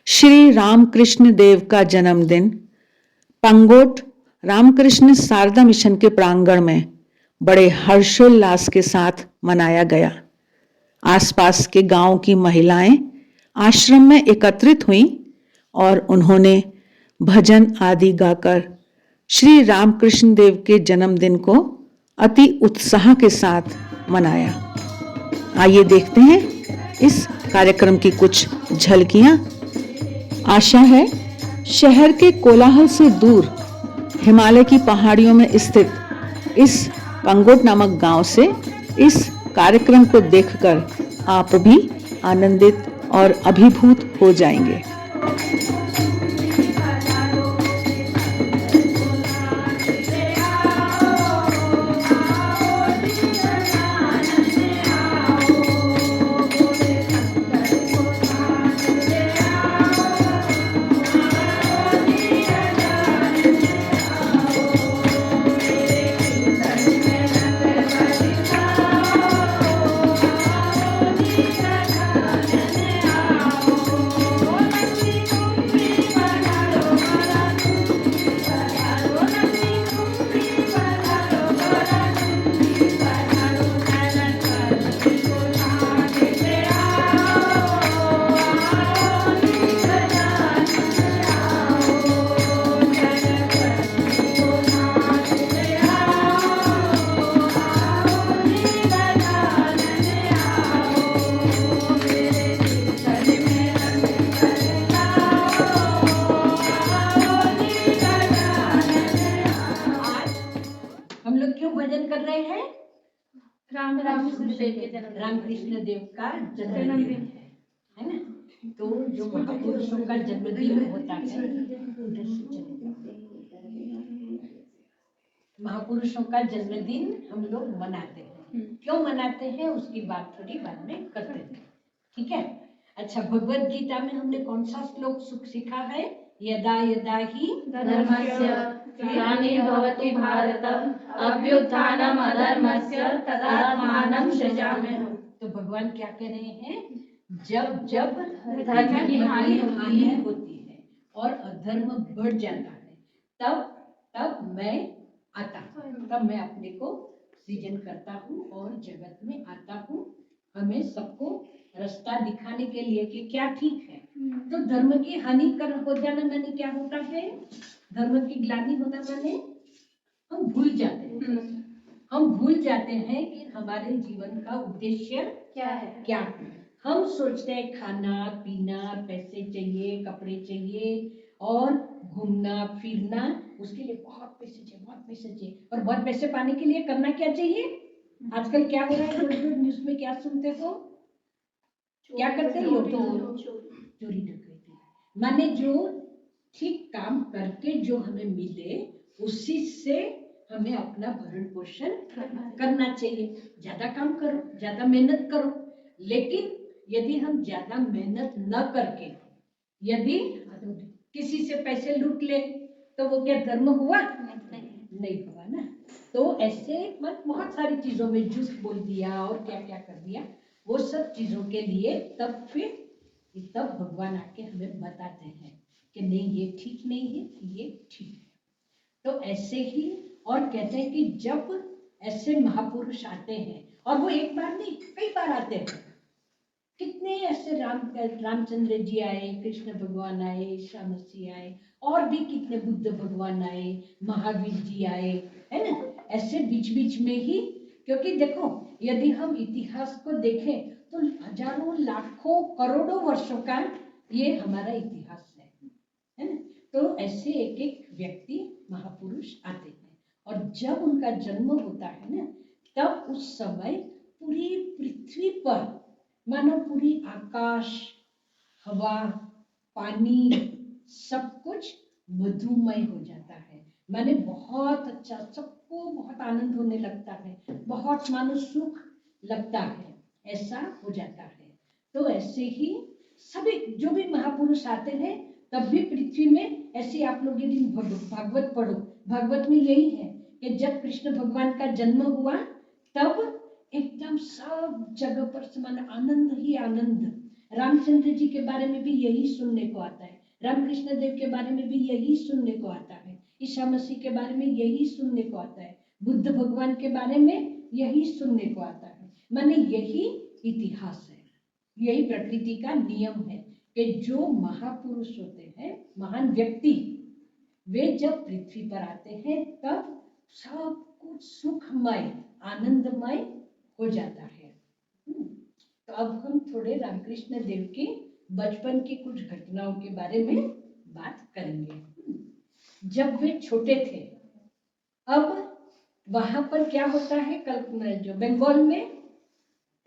श्री रामकृष्ण देव का जन्मदिन पंगोट रामकृष्ण शारदा मिशन के प्रांगण में बड़े हर्षोल्लास के साथ मनाया गया। आसपास के गांव की महिलाएं आश्रम में एकत्रित हुईं और उन्होंने भजन आदि गाकर श्री रामकृष्ण देव के जन्मदिन को अति उत्साह के साथ मनाया। आइए देखते हैं इस कार्यक्रम की कुछ झलकियां। आशा है शहर के कोलाहल से दूर हिमालय की पहाड़ियों में स्थित इस पंगोट नामक गांव से इस कार्यक्रम को देखकर आप भी आनंदित और अभिभूत हो जाएंगे। रामकृष्ण देव का जन्मदिन है ना। तो जो महापुरुषों का जन्मदिन होता है, महापुरुषों का जन्मदिन हम लोग मनाते हैं। क्यों मनाते हैं उसकी बात थोड़ी बाद में करते हैं, ठीक है। अच्छा, भगवत गीता में हमने कौन सा श्लोक सीखा है? यदा यदा ही धर्मस्य ग्लानिर्भवति भारत अभ्युत्थानम् अधर्मस्य तदात्मानं सृजाम्यहम्। तो भगवान क्या कह रहे हैं? जब जब धर्म की हानि होती है और अधर्म बढ़ जाता है, तब तब मैं आता हूँ, तब मैं अपने को सृजन करता हूँ और जगत में आता हूँ, हमें सबको रास्ता दिखाने के लिए कि क्या ठीक है। तो धर्म की हानि हो जाना माने क्या होता है? धर्म की ग्लानि होना माने हम भूल जाते हैं, हम भूल जाते हैं कि हमारे जीवन का उद्देश्य क्या है। क्या है। हम सोचते हैं खाना पीना, पैसे चाहिए, कपड़े चाहिए और घूमना फिरना, उसके लिए बहुत पैसे चाहिए, बहुत पैसे चाहिए। और बहुत पैसे पाने के लिए करना क्या चाहिए? आजकल क्या हो रहा है, रोज रोज न्यूज में क्या सुनते हो? क्या करते हैं लोग? चोरी डकैती। माने जो ठीक काम करके जो हमें मिले उसी से हमें अपना भरण पोषण करना चाहिए। ज्यादा काम करो, ज्यादा मेहनत करो, लेकिन यदि हम ज्यादा मेहनत न करके यदि किसी से पैसे लूट ले तो वो क्या धर्म हुआ? नहीं हुआ ना। तो ऐसे बहुत सारी चीजों में झूठ बोल दिया और क्या क्या कर दिया, वो सब चीजों के लिए तब भगवान आके हमें बताते हैं कि नहीं ये ठीक नहीं है, ये ठीक है। तो ऐसे ही और कहते हैं कि जब ऐसे महापुरुष आते हैं, और वो एक बार नहीं कई बार आते हैं, कितने ऐसे रामचंद्र जी आए, कृष्ण भगवान आए, ईसा मसीह आए, और भी कितने बुद्ध भगवान आए, महावीर जी आए, है ना। ऐसे बीच बीच में ही, क्योंकि देखो यदि हम इतिहास को देखें तो हजारों लाखों करोड़ों वर्षों का ये हमारा इतिहास है ना। तो ऐसे एक एक व्यक्ति महापुरुष आते हैं और जब उनका जन्म होता है ना, तब उस समय पूरी पृथ्वी पर मानो पूरी आकाश, हवा, पानी सब कुछ मधुमय हो जाता है। माने बहुत अच्छा, सबको बहुत आनंद होने लगता है, बहुत मानो सुख लगता है, ऐसा हो जाता है। तो ऐसे ही सभी जो भी महापुरुष आते हैं तब भी पृथ्वी में ऐसे आप लोग यदि भागवत पढ़ो, भागवत में यही है कि जब कृष्ण भगवान का जन्म हुआ तब एकदम सब जगह पर समान आनंद ही आनंद, रामचंद्र जी के बारे में भी यही सुनने को आता है, रामकृष्ण देव के बारे में भी यही सुनने को आता है, ईसा मसीह के बारे में यही सुनने को आता है, बुद्ध भगवान के बारे में यही सुनने को आता है। माने यही इतिहास है, यही प्रकृति का नियम है कि जो महापुरुष होते हैं, महान व्यक्ति, वे जब पृथ्वी पर आते हैं तब सब कुछ सुखमय आनंदमय हो जाता है। तो अब हम थोड़े रामकृष्ण देव के बचपन की कुछ घटनाओं के बारे में बात करेंगे। जब वे छोटे थे, अब वहां पर क्या होता है, कल्पना जो बंगाल में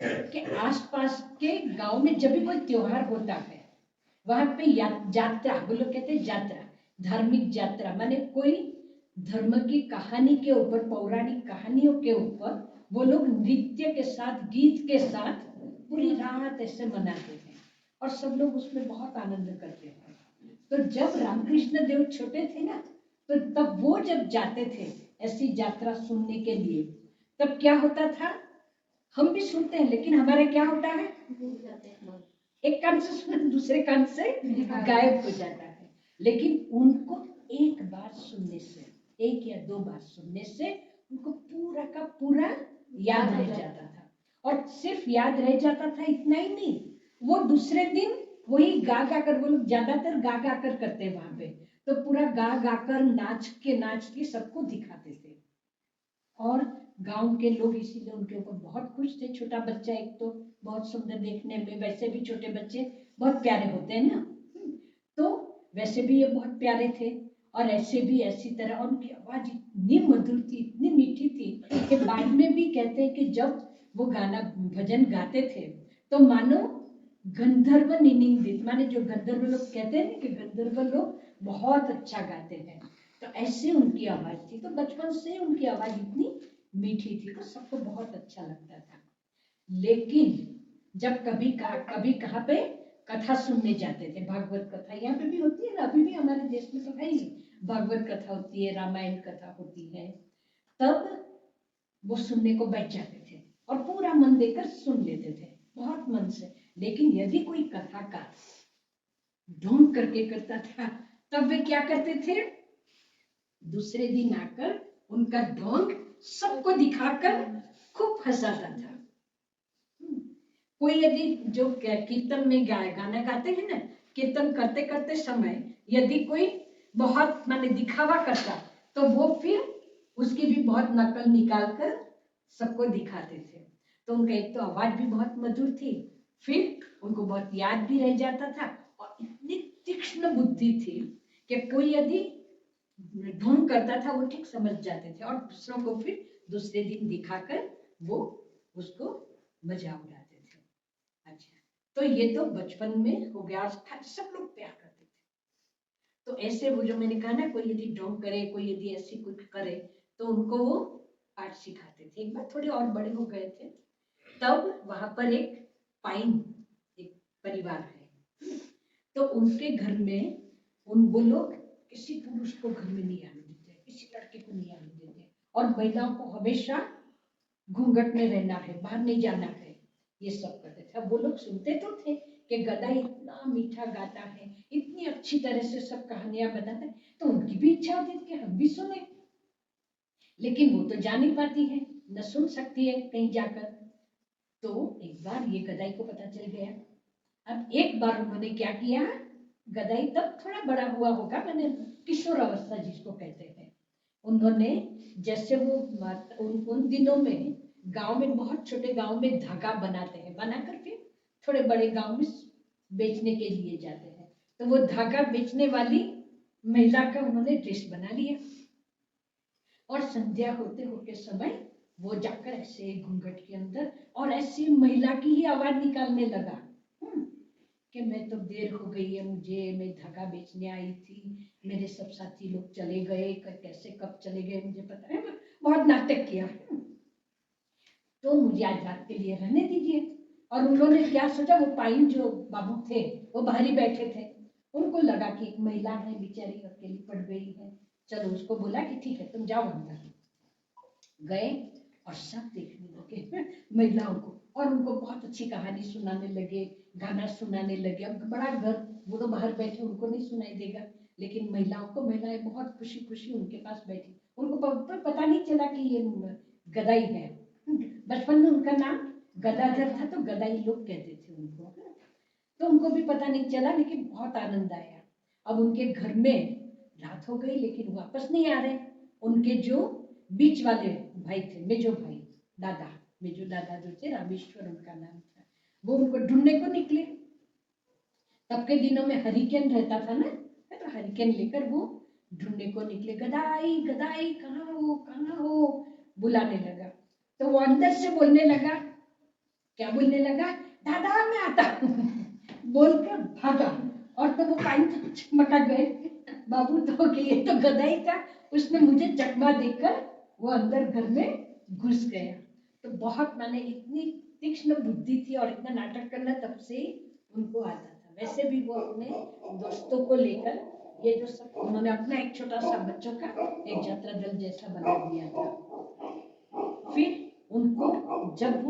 के आसपास के गांव में जब भी कोई त्योहार होता है, वहां पे यात्रा, वो लोग कहते हैं यात्रा, धार्मिक यात्रा, माने कोई धर्म की कहानी के ऊपर, पौराणिक कहानियों के ऊपर वो लोग नृत्य के साथ, गीत के साथ पूरी रात ऐसे मनाते हैं और सब लोग उसमें बहुत आनंद करते हैं। तो जब रामकृष्ण देव छोटे थे ना, तो तब वो जब जाते थे ऐसी यात्रा सुनने के लिए, तब क्या होता था, हम भी सुनते हैं लेकिन हमारा क्या होता है, एक कान से सुना दूसरे कान से गायब हो जाता है। लेकिन उनको एक बार सुनने से, एक या दो बार सुनने से उनको पूरा का पूरा याद रह जाता था। और सिर्फ याद रह जाता था इतना ही नहीं, वो दूसरे दिन वही गा गा कर, वो लोग ज्यादातर गा गा कर करते हैं वहां पे, तो पूरा गा गा कर नाच के सबको दिखाते थे। और गांव के लोग इसीलिए उनके ऊपर बहुत खुश थे। छोटा बच्चा एक तो बहुत सुंदर देखने में, वैसे भी छोटे बच्चे बहुत प्यारे होते हैं ना, तो वैसे भी ये बहुत प्यारे थे और ऐसे भी ऐसी तरह, और उनकी आवाज इतनी मधुर थी, इतनी मीठी थी कि बाद में भी कहते हैं कि जब वो गाना भजन गाते थे तो मानो गंधर्व निनिंदित, माने जो गंधर्व लोग कहते हैं ना कि गंधर्व लोग बहुत अच्छा गाते हैं, तो ऐसे उनकी आवाज थी। तो बचपन से उनकी आवाज इतनी मीठी थी तो सबको बहुत अच्छा लगता था। लेकिन जब कभी कहाँ पे कथा सुनने जाते थे, भागवत कथा यहाँ पे भी होती है ना, अभी भी हमारे देश में तो है ही, भागवत कथा होती है, रामायण कथा होती है, तब वो सुनने को बैठ जाते थे और पूरा मन देकर सुन लेते थे, बहुत मन से। लेकिन यदि कोई कथा का ढोंग करके करता था, तब वे क्या करते थे, दूसरे दिन आकर उनका ढोंग सबको दिखाकर खूब हंसाता था। कोई यदि जो कीर्तन में गाना गाते हैं ना, कीर्तन करते करते समय यदि कोई बहुत माने दिखावा करता, तो वो फिर उसकी भी बहुत नकल निकाल कर सबको दिखाते थे। तो उनका एक तो आवाज भी बहुत मधुर थी, फिर उनको बहुत याद भी रह जाता था, और इतनी तीक्ष्ण बुद्धि थी कि कोई यदि ढोंग करता था वो ठीक समझ जाते थे और दूसरों को फिर दूसरे दिन दिखाकर वो उसको मजा उड़ाते थे। अच्छा, तो ये तो बचपन में हो गया, सब लोग प्यार करते थे। तो ऐसे वो जो मैंने कहा ना, कोई यदि ढोंग करे, कोई यदि ऐसी कुछ करे, तो उनको वो पाठ सिखाते थे। एक बार थोड़े और बड़े हो गए थे, तब वहां पर एक पाइन एक परिवार है, तो उनके घर में वो लोग किसी पुरुष को घर में नहीं आने देते, किसी लड़के को नहीं आने देते, और महिलाओं को हमेशा घूंघट में रहना है, बाहर नहीं जाना है, ये सब करते थे। अब वो लोग सुनते तो थे कि गदाई इतना मीठा गाता है, इतनी अच्छी तरह से सब कहानियां बताता है, तो उनकी भी इच्छा होती थी कि हम भी सुने, लेकिन वो तो जा नहीं पाती है, न सुन सकती है कहीं जाकर। तो एक बार ये गदाई को पता चल गया। अब एक बार उन्होंने क्या किया, गदाई तब थोड़ा बड़ा हुआ होगा, मैंने किशोर अवस्था जिसको कहते हैं, उन्होंने जैसे वो उन दिनों में गांव में, बहुत छोटे गांव में धागा बनाते हैं, बनाकर फिर थोड़े बड़े गांव में बेचने के लिए जाते हैं, तो वो धागा बेचने वाली महिला का उन्होंने ड्रेस बना लिया, और संध्या होते होते समय वो जाकर ऐसे घूंघट के अंदर और ऐसी महिला की ही आवाज निकालने लगा कि मैं तो देर हो गई है मुझे, मैं धागा बेचने आई थी, मेरे सब साथी लोग चले गए, कैसे कब चले गए मुझे पता है, बहुत नाटक किया, तो मुझे आज रात के लिए रहने दीजिए। और उन्होंने क्या सोचा, वो पाइन जो बाबू थे वो बाहर ही बैठे थे, उनको लगा कि एक महिला है बेचारी अकेली पड़ गई है, चलो उसको बोला कि ठीक है तुम जाओ अंदर। गए और सब देखने लगे महिलाओं को, और उनको बहुत अच्छी कहानी सुनाने लगे गाना सुनाने लगे। अब बड़ा घर, वो तो बाहर बैठे, उनको नहीं सुनाई देगा, लेकिन महिलाएं बहुत खुशी खुशी उनके पास बैठी। उनको पता नहीं चला कि ये गदाई है। बचपन में उनका नाम गदाधर था, तो गदाई लोग कहते थे उनको। तो उनको भी पता नहीं चला, लेकिन बहुत आनंद आया। अब उनके घर में रात हो गई, लेकिन वापस नहीं आ रहे। उनके जो बीच वाले भाई थे, मेजो दादा जो थे, रामेश्वर उनका नाम था, वो उनको ढूंढने को निकले। तब के दिनों में हरिकेन रहता था ना, तो हरिकेन लेकर वो ढूंढने को निकले। गदाई गदाई कहाँ हो बुलाने लगा। तो वो अंदर से बोलने लगा, क्या बोलने लगा, दादा मैं आता हूँ बोलकर भागा। और तो वो पानी से चमका गए बाबू, तो कि ये तो गदाई था। उसने मुझे चकमा देकर वो अंदर घर में घुस गया। तो बहुत, मैंने इतनी तीक्ष्ण बुद्धि थी और इतना नाटक करना तब से उनको आता था। वैसे भी वो अपने दोस्तों को लेकर, ये जो सब उन्होंने अपना एक छोटा सा बच्चों का एक यात्रा दल जैसा बना दिया था। फिर उनको जब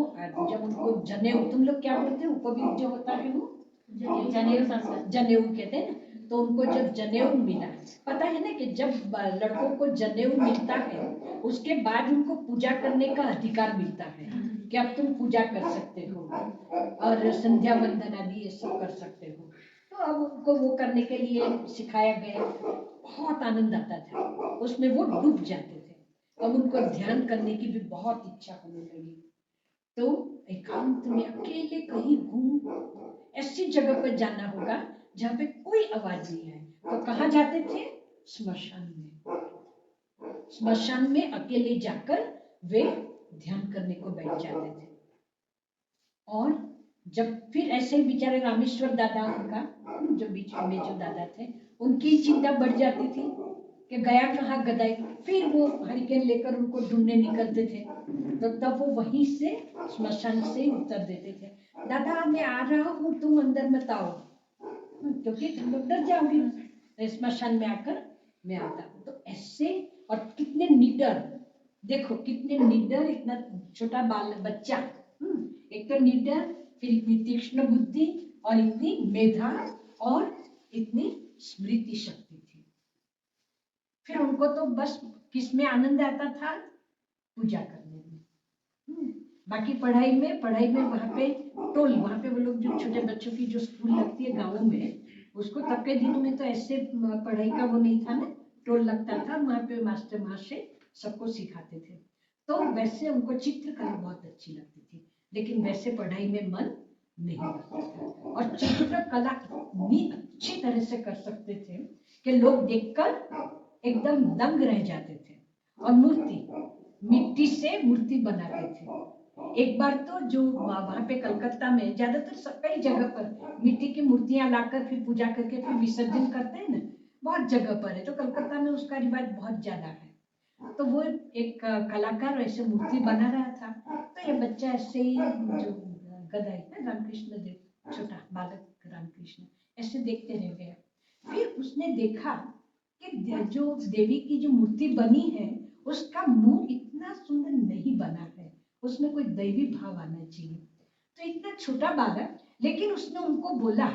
उनको जनेऊ, तुम लोग क्या बोलते हो, उपवीत जो होता है वो जनेऊ कहते हैं ना। तो उनको जब जनेऊ मिला, पता है ना कि जब लड़कों को जनेऊ मिलता है, उसके बाद उनको पूजा करने का अधिकार मिलता है कि अब तुम पूजा कर सकते हो और संध्या वंदन आदि ये सब कर सकते हो। तो अब उनको वो करने के लिए सिखाया गया। बहुत आनंद आता था उसमें, वो डूब जाते थे। अब उनको ध्यान करने की भी बहुत इच्छा होने लगी। तो एकांत में अकेले कहीं घूम, ऐसी जगह पर जाना होगा जहाँ पे कोई आवाज नहीं है। तो कहाँ जाते थे, स्मशान में। स्मशान में अकेले जाकर वे ध्यान करने को बैठ जाते थे। और जब फिर ऐसे ही बेचारे रामेश्वर दादा, उनका जो बीच में जो दादा थे, उनकी चिंता बढ़ जाती थी कि गया कहाँ गदाई। फिर वो हरिकेन लेकर उनको ढूंढने निकलते थे। तो तब वो वहीं से स्मशान से उत्तर देते थे, दादा मैं आ रहा हूँ, तुम अंदर मत आओ, क्योंकि तुम लोग डर जाओगे। स्मशान में आकर मैं आता हूँ। तो ऐसे, और कितने निडर, देखो कितने निडर, इतना छोटा बाल बच्चा, एक तो निडर, फिर इतनी तीक्ष्ण बुद्धि और इतनी मेधा और इतनी स्मृति शक्ति थी। फिर उनको तो बस किसमें आनंद आता था, पूजा करने में। बाकी पढ़ाई में वहाँ पे वहाँ पे वो लोग जो छोटे बच्चों की जो स्कूल लगती है गाँवों में, उसको तब के दिनों में तो ऐसे पढ़ाई का वो नहीं था ना, टोल लगता था, वहाँ पे मास्टर महाशय सबको सिखाते थे। तो वैसे उनको चित्रकला बहुत अच्छी लगती थी, लेकिन वैसे पढ़ाई में मन नहीं लगता था। और चित्रकला इतनी अच्छी तरह से कर सकते थे कि लोग देखकर एकदम दंग रह जाते थे। और मिट्टी से मूर्ति बनाते थे। एक बार तो जो वहाँ पे कलकत्ता में ज्यादातर कई जगह पर मिट्टी की मूर्तियां लाकर फिर पूजा करके फिर विसर्जन करते हैं ना, बहुत जगह पर है। तो कलकत्ता में उसका रिवाज बहुत ज्यादा है। तो वो एक कलाकार ऐसे मूर्ति बना रहा था। तो ये बच्चा ऐसे ही, जो गदाई है रामकृष्ण देव, छोटा बालक रामकृष्ण, ऐसे देखते रह गया। फिर उसने देखा कि जो देवी की जो मूर्ति बनी है, उसका मुंह इतना सुंदर नहीं बना है, उसमें कोई दैवी भाव आना चाहिए। तो इतना छोटा बालक, लेकिन उसने उनको बोला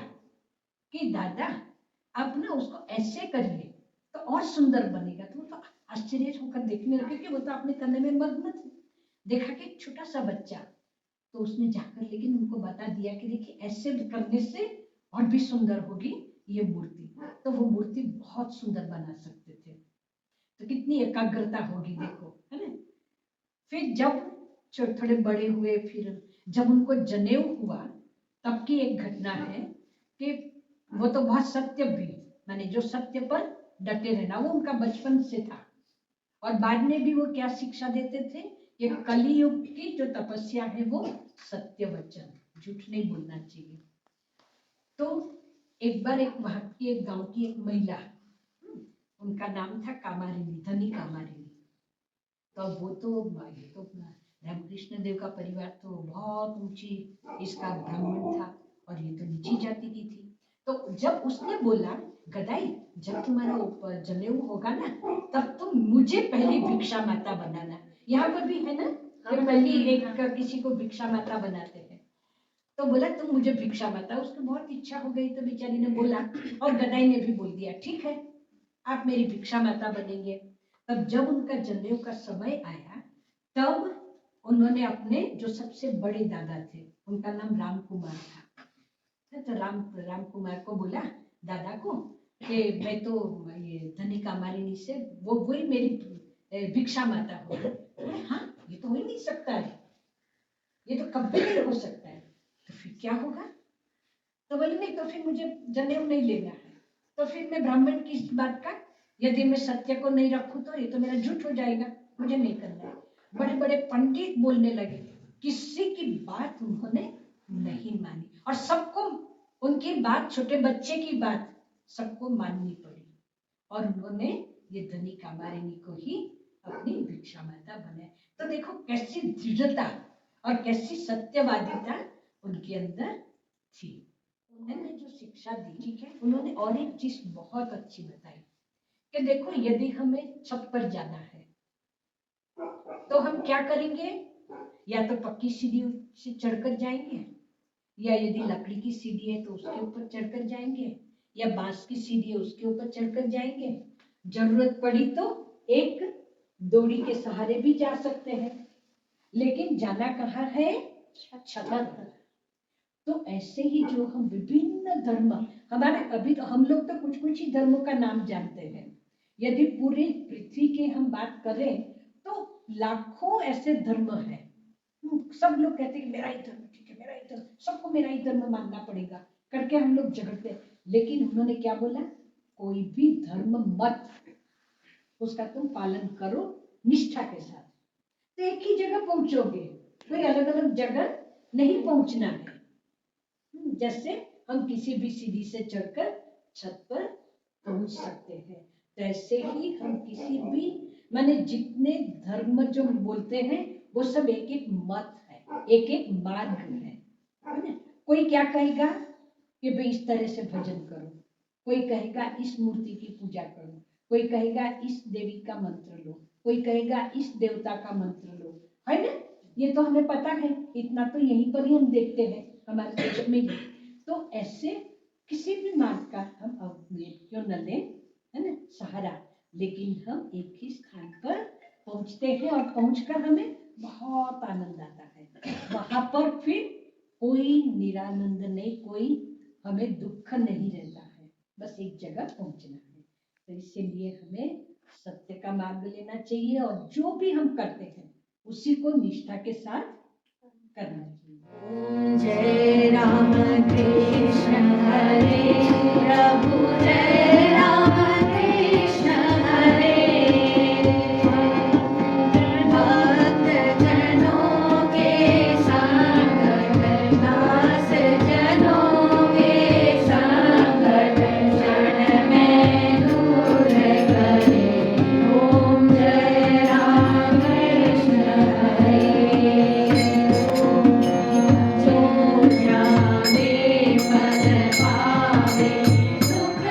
कि दादा आप ना उसको ऐसे करिए तो और सुंदर बनेगा। तो आश्चर्य होकर देखने लगे कि वो तो अपने करने में मग्न थे। देखा कि एक छोटा सा बच्चा, तो उसने जाकर लेकिन उनको बता दिया कि देखिए ऐसे करने से और भी सुंदर होगी ये मूर्ति। तो वो मूर्ति बहुत सुंदर बना सकते थे। तो कितनी एकाग्रता होगी देखो, है ना। फिर जब थोड़े बड़े हुए, फिर जब उनको जनेऊ हुआ, तब की एक घटना है कि वो तो बहुत सत्य भी, माने जो सत्य पर डटे रहना, वो उनका बचपन से था। और बाद में भी वो क्या शिक्षा देते थे, ये कलियुग की जो तपस्या है वो सत्य वचन, झूठ नहीं बोलना चाहिए। तो एक बार एक वहां की एक गांव की एक महिला, उनका नाम था कामारिनी, धनी कामारिनी। तो वो तो रामकृष्ण देव का परिवार तो बहुत ऊंची इसका ब्राह्मण था और ये तो नीची जाति की थी। तो जब उसने बोला, गदाई जब तुम्हारा जनेऊ होगा ना, तब तुम मुझे पहली भिक्षा माता बनाना। यहाँ पर भी है ना, कि पहली एक किसी को भिक्षा माता बनाते हैं। तो बोला तुम मुझे भिक्षा माता। उसकी बहुत इच्छा हो गई तो बेचारी ने बोला, और गदाई ने भी बोल दिया ठीक है आप मेरी भिक्षा माता बनेंगे। तब जब उनका जनेऊ का समय आया तब उन्होंने अपने जो सबसे बड़े दादा थे, उनका नाम राम कुमार था, तो राम कुमार को बोला दादा को कि मैं तो ये धनी कामारिनी से वही मेरी भिक्षा माता हो। हाँ ये तो हो ही नहीं सकता है, ये तो कभी नहीं हो सकता है, तो फिर क्या होगा? तो बोले नहीं, तो फिर मुझे जनेऊ नहीं लेना है, तो फिर मैं ब्राह्मण की इस बात का, यदि मैं सत्य को नहीं रखूं तो ये तो मेरा झूठ हो जाएगा, मुझे नहीं करना है। बड़े बड़े पंडित बोलने लगे, किसी की बात उन्होंने नहीं मानी और सबको उनकी बात, छोटे बच्चे की बात सबको माननी पड़ी और उन्होंने ये धनी कामारिनी को ही अपनी भिक्षा माता बनाया। तो देखो कैसी दृढ़ता और कैसी सत्यवादिता उनके अंदर थी। उन्होंने जो शिक्षा दी, ठीक है, उन्होंने और एक चीज बहुत अच्छी बताई कि देखो यदि हमें छत पर जाना है तो हम क्या करेंगे, या तो पक्की सीढ़ी से चढ़कर जाएंगे, या यदि लकड़ी की सीढ़ी है तो उसके ऊपर चढ़कर जाएंगे, या बांस की सीढ़ी है उसके ऊपर चढ़कर जाएंगे, जरूरत पड़ी तो एक दौड़ी के सहारे भी जा सकते हैं, लेकिन जाना कहाँ है? छत पर। तो ऐसे ही जो हम विभिन्न धर्म, हमारे अभी तो हम लोग तो कुछ कुछ ही धर्मों का नाम जानते हैं, यदि पूरी पृथ्वी के हम बात करें तो लाखों ऐसे धर्म हैं। सब लोग कहते हैं कि मेरा ही धर्म ठीक है, मेरा ही धर्म, सबको मेरा ही धर्म मानना पड़ेगा करके हम लोग झगड़ते हैं। लेकिन उन्होंने क्या बोला, कोई भी धर्म मत, उसका तुम पालन करो निष्ठा के साथ, तो एक ही जगह पहुंचोगे, कोई अलग अलग जगह नहीं पहुंचना है। जैसे हम किसी भी सीढ़ी से चढ़कर छत पर पहुंच सकते हैं, तैसे ही हम किसी भी, माने जितने धर्म जो बोलते हैं वो सब एक एक मत है, एक एक मार्ग है ना? कोई क्या कहेगा कि भाई इस तरह से भजन करो, कोई कहेगा इस मूर्ति की पूजा करो, कोई कहेगा इस देवी का मंत्र लो, कोई कहेगा इस देवता का मंत्र लो, है ना? ये तो हमें पता है, इतना तो यहीं पर ही हम देखते हैं हमारे देश में ही। तो ऐसे किसी भी मार्ग का हम क्यों न लें, है ना, सहारा, लेकिन हम एक ही स्थान पर पहुंचते हैं और पहुंचकर हमें बहुत आनंद आता है। वहां पर फिर कोई निरानंद नहीं, कोई हमें दुख नहीं रहता है, बस एक जगह पहुंचना है। तो इसीलिए हमें सत्य का मार्ग लेना चाहिए और जो भी हम करते हैं उसी को निष्ठा के साथ करना चाहिए। जय राम कृष्ण हरे प्रभु, जय राम कृष्ण हरे। भक्त जनों के संग, दास जनों के संग, क्षण में दूर करे। ओम जय राम कृष्ण हरे। जो ध्यावे पद पावे, सुख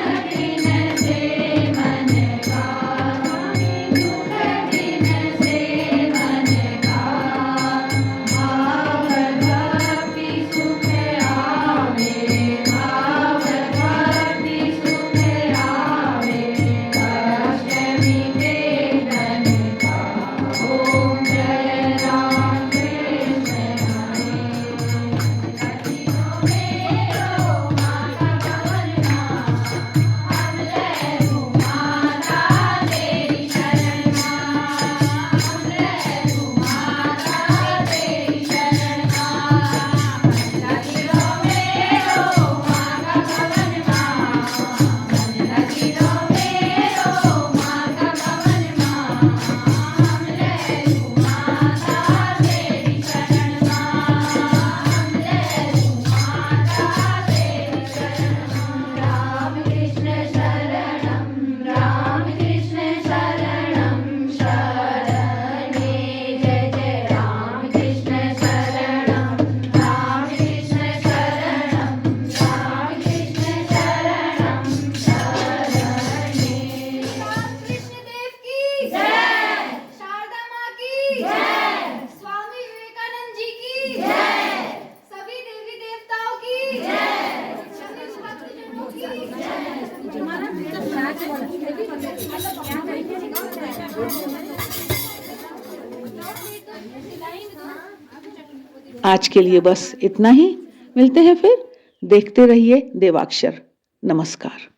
आज के लिए बस इतना ही। मिलते हैं फिर। देखते रहिए देवाक्षर। नमस्कार।